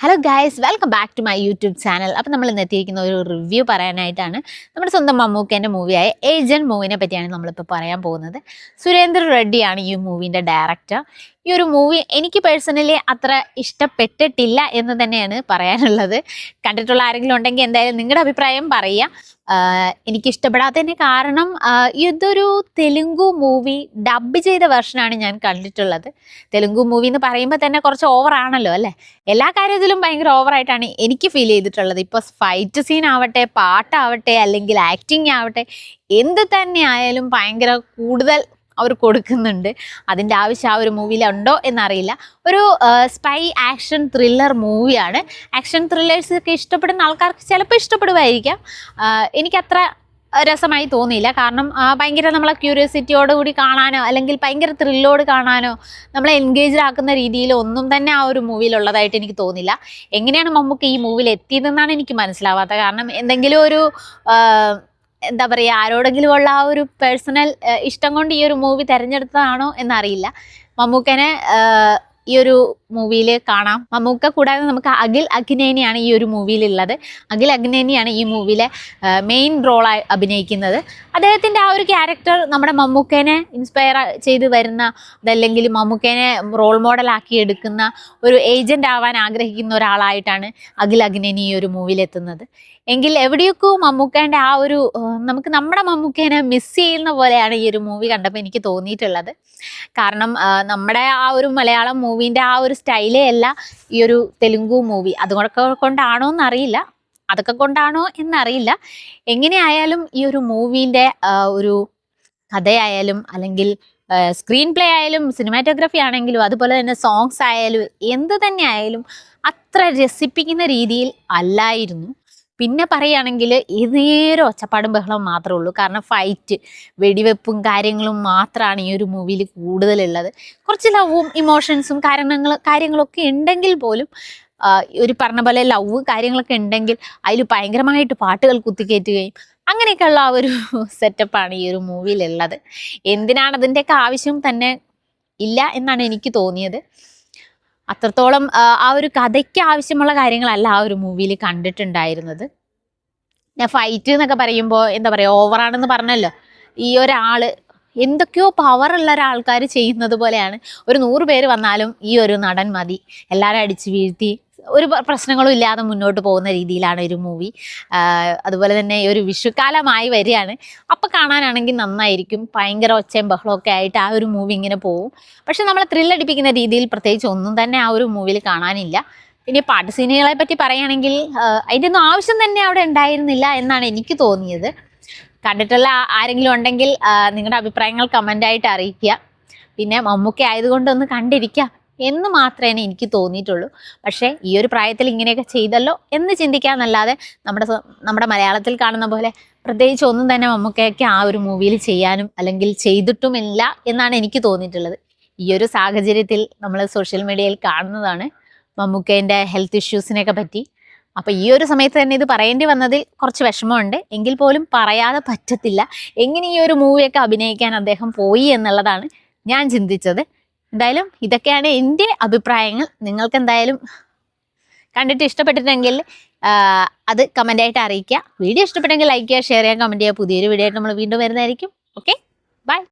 Hello guys, welcome back to my YouTube channel. അപ്പം നമ്മൾ ഇന്ന് എത്തിയിരിക്കുന്ന ഒരു റിവ്യൂ പറയാനായിട്ടാണ്. നമ്മുടെ സ്വന്തം മമ്മൂക്കേൻ്റെ മൂവിയായ ഏജൻറ് മൂവിനെ പറ്റിയാണ് നമ്മളിപ്പോൾ പറയാൻ പോകുന്നത്. സുരേന്ദ്ര റെഡ്ഡിയാണ് ഈ മൂവിൻ്റെ ഡയറക്ടർ. ഈ ഒരു മൂവി എനിക്ക് പേഴ്സണലി അത്ര ഇഷ്ടപ്പെട്ടിട്ടില്ല എന്ന് തന്നെയാണ് പറയാനുള്ളത്. കണ്ടിട്ടുള്ള ആരെങ്കിലും ഉണ്ടെങ്കിൽ എന്തായാലും നിങ്ങളുടെ അഭിപ്രായം പറയുക. എനിക്ക് ഇഷ്ടപ്പെടാത്തതിന് കാരണം ഇതൊരു തെലുങ്കു മൂവി ഡബ് ചെയ്ത വെർഷനാണ് ഞാൻ കണ്ടിട്ടുള്ളത്. തെലുങ്കു മൂവി എന്ന് പറയുമ്പോൾ തന്നെ കുറച്ച് ഓവറാണല്ലോ അല്ലേ? എല്ലാ കാര്യത്തിലും ഭയങ്കര ഓവറായിട്ടാണ് എനിക്ക് ഫീൽ ചെയ്തിട്ടുള്ളത്. ഇപ്പോൾ ഫൈറ്റ് സീൻ ആവട്ടെ, പാട്ടാവട്ടെ, അല്ലെങ്കിൽ ആക്ടിങ് ആവട്ടെ, എന്ത് തന്നെ ആയാലും ഭയങ്കര കൂടുതൽ അവർ കൊടുക്കുന്നുണ്ട്. അതിൻ്റെ ആവശ്യം ആ ഒരു മൂവിയിലുണ്ടോ എന്നറിയില്ല. ഒരു സ്പൈ ആക്ഷൻ ത്രില്ലർ മൂവിയാണ്. ആക്ഷൻ ത്രില്ലേഴ്സൊക്കെ ഇഷ്ടപ്പെടുന്ന ആൾക്കാർക്ക് ചിലപ്പോൾ ഇഷ്ടപ്പെടുമായിരിക്കാം. എനിക്കത്ര രസമായി തോന്നിയില്ല. കാരണം ഭയങ്കര നമ്മളെ ക്യൂരിയോസിറ്റിയോടുകൂടി കാണാനോ അല്ലെങ്കിൽ ഭയങ്കര ത്രില്ലോട് കാണാനോ നമ്മളെ എൻഗേജ്ഡ് ആക്കുന്ന രീതിയിലോ ഒന്നും തന്നെ ആ ഒരു മൂവിയിലുള്ളതായിട്ട് എനിക്ക് തോന്നില്ല. എങ്ങനെയാണ് മമ്മൂക്ക ഈ മൂവിയിൽ എത്തിയതെന്നാണ് എനിക്ക് മനസ്സിലാവാത്തത്. കാരണം എന്തെങ്കിലും ഒരു എന്താ പറയുക, ആരോടെങ്കിലും ഉള്ള ആ ഒരു പേഴ്സണൽ ഇഷ്ടം കൊണ്ട് ഈ ഒരു മൂവി തിരഞ്ഞെടുത്തതാണോ എന്നറിയില്ല. മമ്മൂക്കനെ ഈ ഒരു മൂവിയിൽ കാണാം. മമ്മൂക്ക കൂടാതെ നമുക്ക് അഖിൽ അഗ്നേനിയാണ് ഈ ഒരു മൂവിയിലുള്ളത്. അഖിൽ അഗ്നേനിയാണ് ഈ മൂവിയിലെ മെയിൻ റോളായി അഭിനയിക്കുന്നത്. അദ്ദേഹത്തിൻ്റെ ആ ഒരു ക്യാരക്ടർ നമ്മുടെ മമ്മൂക്കേനെ ഇൻസ്പയർ ചെയ്ത് വരുന്ന, അതല്ലെങ്കിൽ മമ്മൂക്കേനെ റോൾ മോഡലാക്കി എടുക്കുന്ന ഒരു ഏജൻ്റ് ആവാൻ ആഗ്രഹിക്കുന്ന ഒരാളായിട്ടാണ് അഖിൽ അഗ്നേനി ഈ ഒരു മൂവിയിലെത്തുന്നത്. എങ്കിൽ എവിടെയൊക്കെ മമ്മൂക്കേൻ്റെ ആ ഒരു നമുക്ക് നമ്മുടെ മമ്മൂക്കേനെ മിസ് ചെയ്യുന്ന പോലെയാണ് ഈ ഒരു മൂവി കണ്ടപ്പോൾ എനിക്ക് തോന്നിയിട്ടുള്ളത്. കാരണം നമ്മുടെ ആ ഒരു മലയാളം മൂവീൻ്റെ ആ ഒരു സ്റ്റൈലേ അല്ല ഈ ഒരു തെലുങ്കു മൂവി. അതുകൊണ്ടൊക്കെ കൊണ്ടാണോ എന്നറിയില്ല, അതൊക്കെ കൊണ്ടാണോ എന്നറിയില്ല. എങ്ങനെയായാലും ഈ ഒരു മൂവീൻ്റെ ഒരു കഥയായാലും അല്ലെങ്കിൽ സ്ക്രീൻ പ്ലേ ആയാലും സിനിമാറ്റോഗ്രഫി ആണെങ്കിലും അതുപോലെ തന്നെ സോങ്സ് ആയാലും എന്ത് തന്നെ ആയാലും അത്ര രസിപ്പിക്കുന്ന രീതിയിൽ അല്ലായിരുന്നു. പിന്നെ പറയുകയാണെങ്കിൽ ഏതേരം ഒച്ചപ്പാടും ബഹളവും മാത്രമേ ഉള്ളൂ. കാരണം ഫൈറ്റ്, വെടിവെപ്പും കാര്യങ്ങളും മാത്രമാണ് ഈ ഒരു മൂവിയിൽ കൂടുതലുള്ളത്. കുറച്ച് ലവും ഇമോഷൻസും കാര്യങ്ങളൊക്കെ ഉണ്ടെങ്കിൽ പോലും ഒരു പറഞ്ഞ പോലെ ലവ് കാര്യങ്ങളൊക്കെ ഉണ്ടെങ്കിൽ അതിൽ ഭയങ്കരമായിട്ട് പാട്ടുകൾ കുത്തിക്കയറ്റുകയും അങ്ങനെയൊക്കെയുള്ള ആ ഒരു സെറ്റപ്പാണ് ഈ ഒരു മൂവിയിലുള്ളത്. എന്തിനാണ് അതിൻ്റെയൊക്കെ ആവശ്യം തന്നെ ഇല്ല എന്നാണ് എനിക്ക് തോന്നിയത്. അത്രത്തോളം ആ ഒരു കഥയ്ക്ക് ആവശ്യമുള്ള കാര്യങ്ങളല്ല ആ ഒരു മൂവിയിൽ കണ്ടിട്ടുണ്ടായിരുന്നത്. ഞാൻ ഫൈറ്റ് എന്നൊക്കെ പറയുമ്പോൾ എന്താ പറയുക, ഓവറാണെന്ന് പറഞ്ഞല്ലോ. ഈ ഒരാൾ എന്തൊക്കെയോ പവറുള്ള ഒരാൾക്കാർ ചെയ്യുന്നത് പോലെയാണ്. ഒരു 100 പേര് വന്നാലും ഈ ഒരു നടൻ മതി, എല്ലാവരും അടിച്ചു വീഴ്ത്തി ഒരു പ്രശ്നങ്ങളും ഇല്ലാതെ മുന്നോട്ട് പോകുന്ന രീതിയിലാണ് ഒരു മൂവി. അതുപോലെ തന്നെ ഒരു വിഷുക്കാലമായി വരികയാണ്. അപ്പോൾ കാണാനാണെങ്കിൽ നന്നായിരിക്കും. ഭയങ്കര ഒച്ചയും ബഹളമൊക്കെ ആയിട്ട് ആ ഒരു മൂവി ഇങ്ങനെ പോകും. പക്ഷെ നമ്മളെ ത്രില്ലടിപ്പിക്കുന്ന രീതിയിൽ പ്രത്യേകിച്ച് ഒന്നും തന്നെ ആ ഒരു മൂവിയിൽ കാണാനില്ല. പിന്നെ പാട്ട് സീനുകളെ പറ്റി പറയുകയാണെങ്കിൽ അതിൻ്റെ ഒന്നും ആവശ്യം തന്നെ അവിടെ ഉണ്ടായിരുന്നില്ല എന്നാണ് എനിക്ക് തോന്നിയത്. കണ്ടിട്ടുള്ള ആരെങ്കിലും ഉണ്ടെങ്കിൽ നിങ്ങളുടെ അഭിപ്രായങ്ങൾ കമൻ്റായിട്ട് അറിയിക്കുക. പിന്നെ മമ്മൂക്ക ആയതുകൊണ്ടൊന്ന് കണ്ടിരിക്കുക എന്ന് മാത്രമേ എനിക്ക് തോന്നിയിട്ടുള്ളൂ. പക്ഷേ ഈ ഒരു പ്രായത്തിൽ ഇങ്ങനെയൊക്കെ ചെയ്തല്ലോ എന്ന് ചിന്തിക്കാമെന്നല്ലാതെ നമ്മുടെ മലയാളത്തിൽ കാണുന്ന പോലെ പ്രത്യേകിച്ച് ഒന്നും തന്നെ മമ്മൂക്കയ്ക്ക് ആ ഒരു മൂവിയിൽ ചെയ്യാനും അല്ലെങ്കിൽ ചെയ്തിട്ടുമില്ല എന്നാണ് എനിക്ക് തോന്നിയിട്ടുള്ളത്. ഈ ഒരു സാഹചര്യത്തിൽ നമ്മൾ സോഷ്യൽ മീഡിയയിൽ കാണുന്നതാണ് മമ്മൂക്കേൻ്റെ ഹെൽത്ത് ഇഷ്യൂസിനെയൊക്കെ പറ്റി. അപ്പോൾ ഈ ഒരു സമയത്ത് തന്നെ ഇത് പറയേണ്ടി വന്നതിൽ കുറച്ച് വിഷമമുണ്ട്. എങ്കിൽ പോലും പറയാതെ പറ്റത്തില്ല. എങ്ങനെ ഈ ഒരു മൂവിയൊക്കെ അഭിനയിക്കാൻ അദ്ദേഹം പോയി എന്നുള്ളതാണ് ഞാൻ ചിന്തിച്ചത്. എന്തായാലും ഇതൊക്കെയാണ് എൻ്റെ അഭിപ്രായങ്ങൾ. നിങ്ങൾക്ക് എന്തായാലും കണ്ടിട്ട് ഇഷ്ടപ്പെട്ടിട്ടുണ്ടെങ്കിൽ അത് കമൻ്റായിട്ട് അറിയിക്കുക. വീഡിയോ ഇഷ്ടപ്പെട്ടെങ്കിൽ ലൈക്ക് ചെയ്യുക, ഷെയർ ചെയ്യുക, കമൻറ്റ് ചെയ്യുക. പുതിയൊരു വീഡിയോ ആയിട്ട് നമ്മൾ വീണ്ടും വരുന്നതായിരിക്കും. Okay, by.